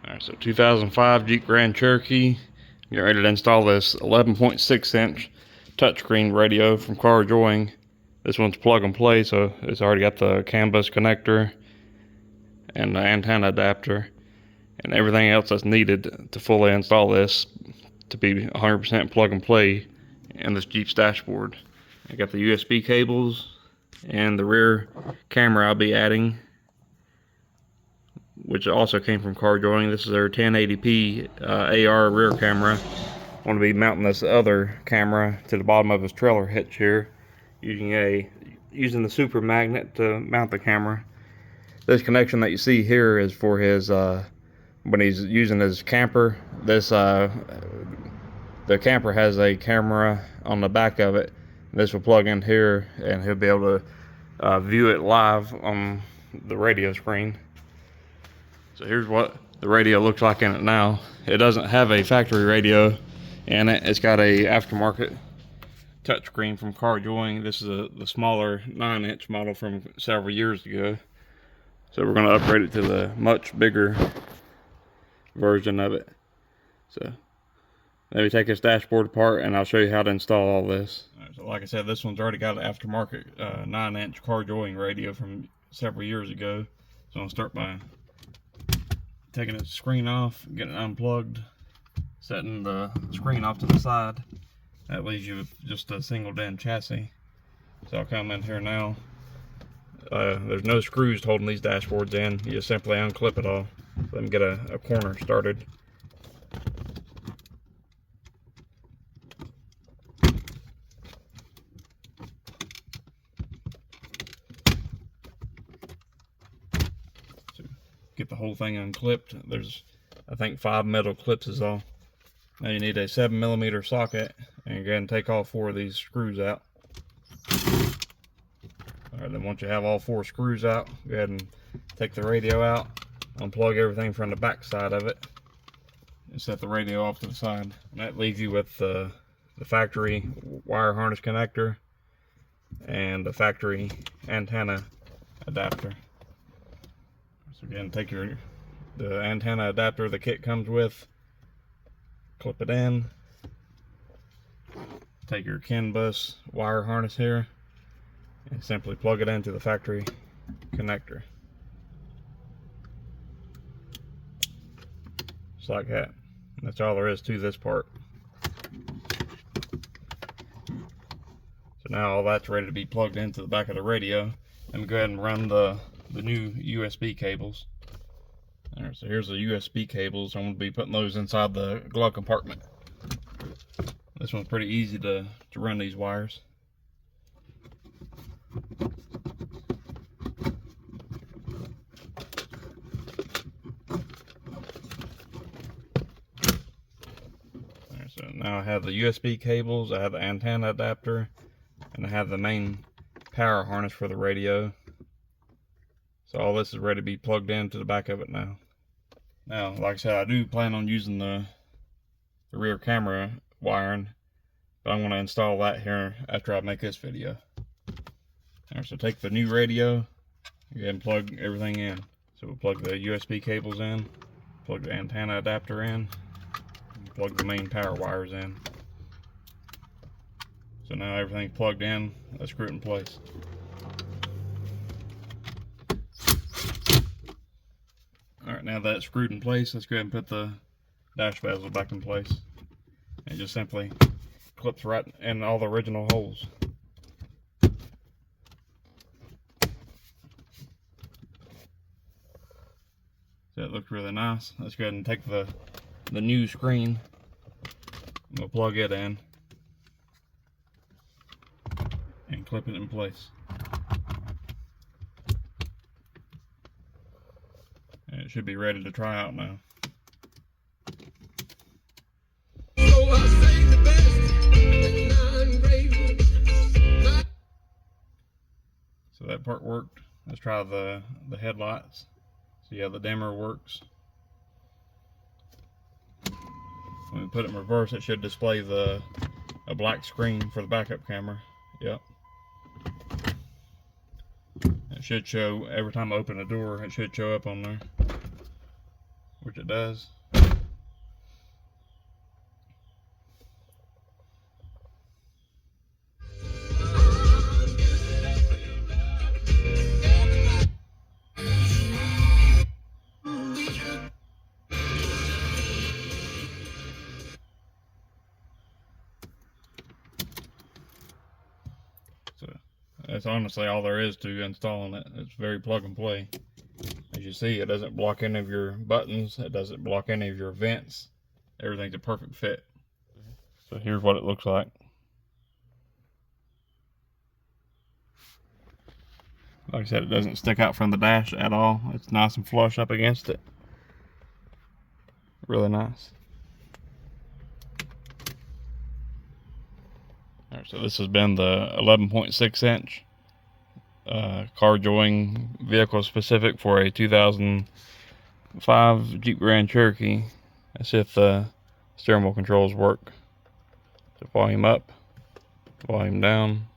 Alright, so 2005 Jeep Grand Cherokee. Get ready to install this 11.6-inch touchscreen radio from CarPlay. This one's plug and play, so it's already got the CAN bus connector and the antenna adapter and everything else that's needed to fully install this to be 100% plug and play in this Jeep's dashboard. I got the USB cables and the rear camera I'll be adding, which also came from CarPlay. This is their 1080p AR rear camera. I'm going to be mounting this other camera to the bottom of his trailer hitch here, using the super magnet to mount the camera. This connection that you see here is for his when he's using his camper. The camper has a camera on the back of it. This will plug in here, and he'll be able to view it live on the radio screen. So here's what the radio looks like in it now. It doesn't have a factory radio in it. It's got a aftermarket touchscreen from CarPlay. This is the smaller 9-inch model from several years ago. So we're going to upgrade it to the much bigger version of it. So let me take this dashboard apart and I'll show you how to install all this. All right, so like I said, this one's already got an aftermarket 9-inch CarPlay radio from several years ago. So I'll start by taking its screen off, getting it unplugged, setting the screen off to the side. That leaves you with just a single DIN chassis. So I'll come in here now. There's no screws holding these dashboards in. You just simply unclip it all. Let me get a corner started. So get the whole thing unclipped. There's, I think, 5 metal clips is all. Now you need a 7mm socket, and go ahead and take all 4 of these screws out. Alright, then once you have all 4 screws out, go ahead and take the radio out, unplug everything from the back side of it, and set the radio off to the side. And that leaves you with the factory wire harness connector and the factory antenna adapter. So again, take the antenna adapter the kit comes with, clip it in, take your CAN bus wire harness here, and simply plug it into the factory connector. Just like that. And that's all there is to this part. So now all that's ready to be plugged into the back of the radio. Let me go ahead and run the new USB cables. Alright, so here's the USB cables. I'm going to be putting those inside the glove compartment. This one's pretty easy to run these wires. Alright, so now I have the USB cables, I have the antenna adapter, and I have the main power harness for the radio. So all this is ready to be plugged into the back of it now. Now, like I said, I do plan on using the rear camera wiring, but I'm going to install that here after I make this video. Alright, so take the new radio, go ahead and plug everything in. So we'll plug the USB cables in, plug the antenna adapter in, and plug the main power wires in. So now everything's plugged in, let's screw it in place. Alright, now that's screwed in place, let's go ahead and put the dash bezel back in place. And just simply clips right in all the original holes. So it looks really nice. Let's go ahead and take the new screen and we'll plug it in and clip it in place. And it should be ready to try out now. So that part worked. Let's try the headlights. So yeah, the dimmer works. When we put it in reverse, it should display a black screen for the backup camera. Yep. It should show every time I open a door. It should show up on there. which it does. So that's honestly all there is to installing it. It's very plug and play. As you see, it doesn't block any of your buttons. It doesn't block any of your vents. Everything's a perfect fit. So here's what it looks like. Like I said, it doesn't stick out from the dash at all. It's nice and flush up against it. Really nice. All right, so this has been the 11.6 inch car joining vehicle specific for a 2005 Jeep Grand Cherokee. Let's see if the steering wheel controls work. So volume up, volume down.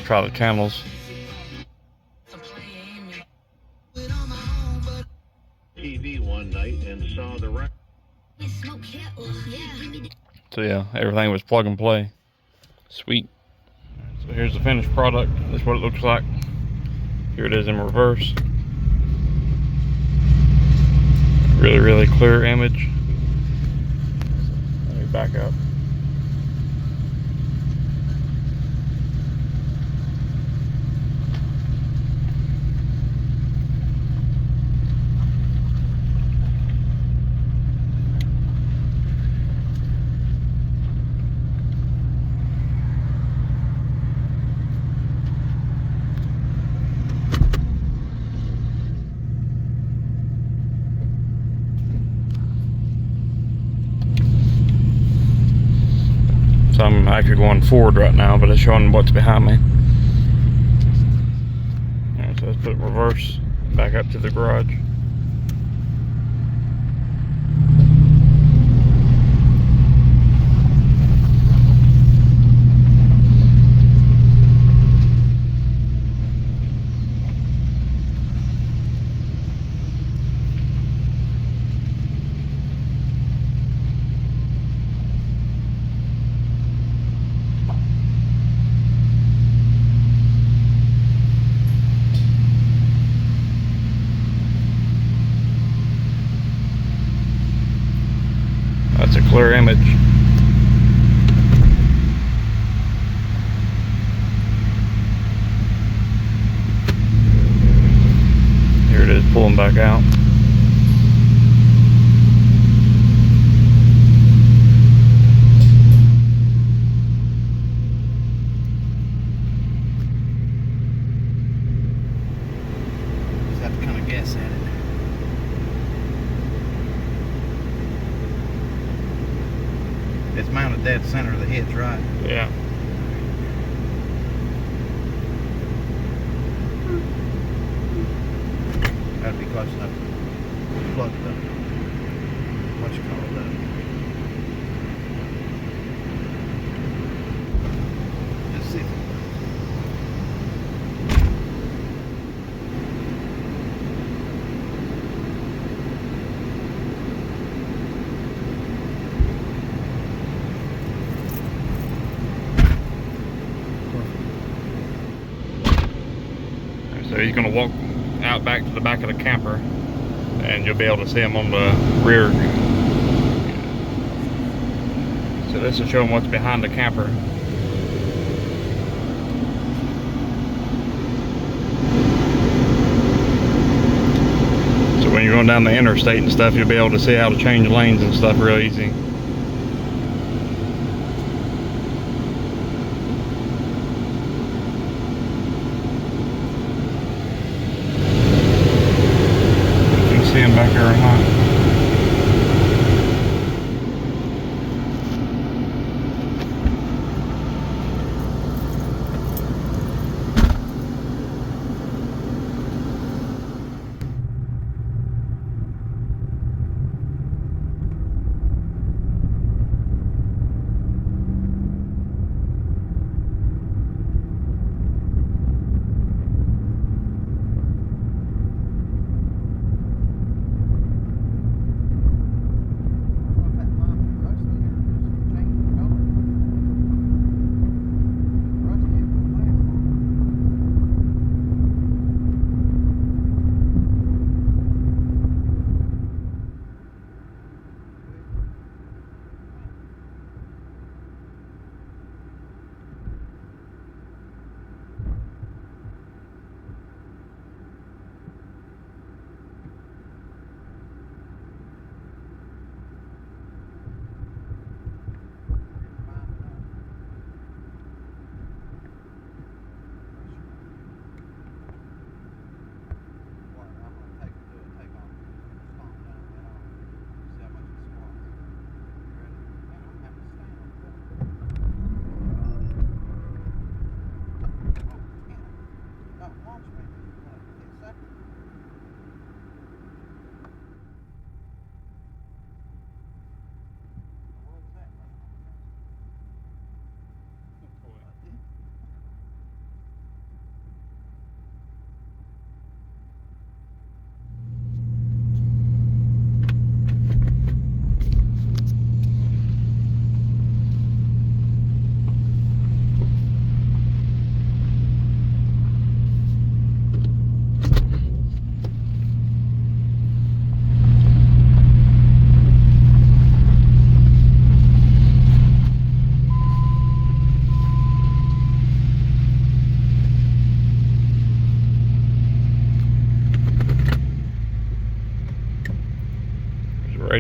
Try the channels. TV one night and saw the So yeah, everything was plug and play. Sweet. So here's the finished product. That's what it looks like. Here it is in reverse. Really clear image. Let me back up. So I'm actually going forward right now, but it's showing what's behind me. Alright, so let's put it in reverse, back up to the garage. That's a clear image. Here it is pulling back out. Just have to kind of guess at it. It's mounted dead center of the hitch, right? Yeah. That'd be close enough to plug the, what you call it, just see. So he's going to walk out back to the back of the camper, and you'll be able to see him on the rear. So this is showing what's behind the camper. So when you're going down the interstate and stuff, you'll be able to see how to change lanes and stuff real easy. See him back there or not.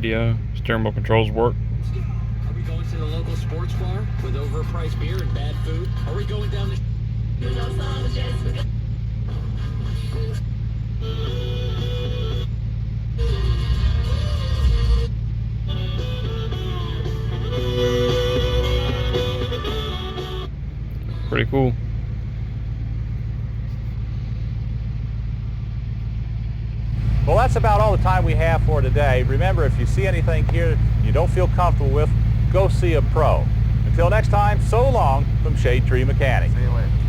radio, steering wheel controls work. Are we going to the local sports bar with overpriced beer and bad food? Are we going down the Pretty cool. Well, that's about all the time we have for today. Remember, if you see anything here you don't feel comfortable with, go see a pro. Until next time, so long from Shade Tree Mechanics. See you later.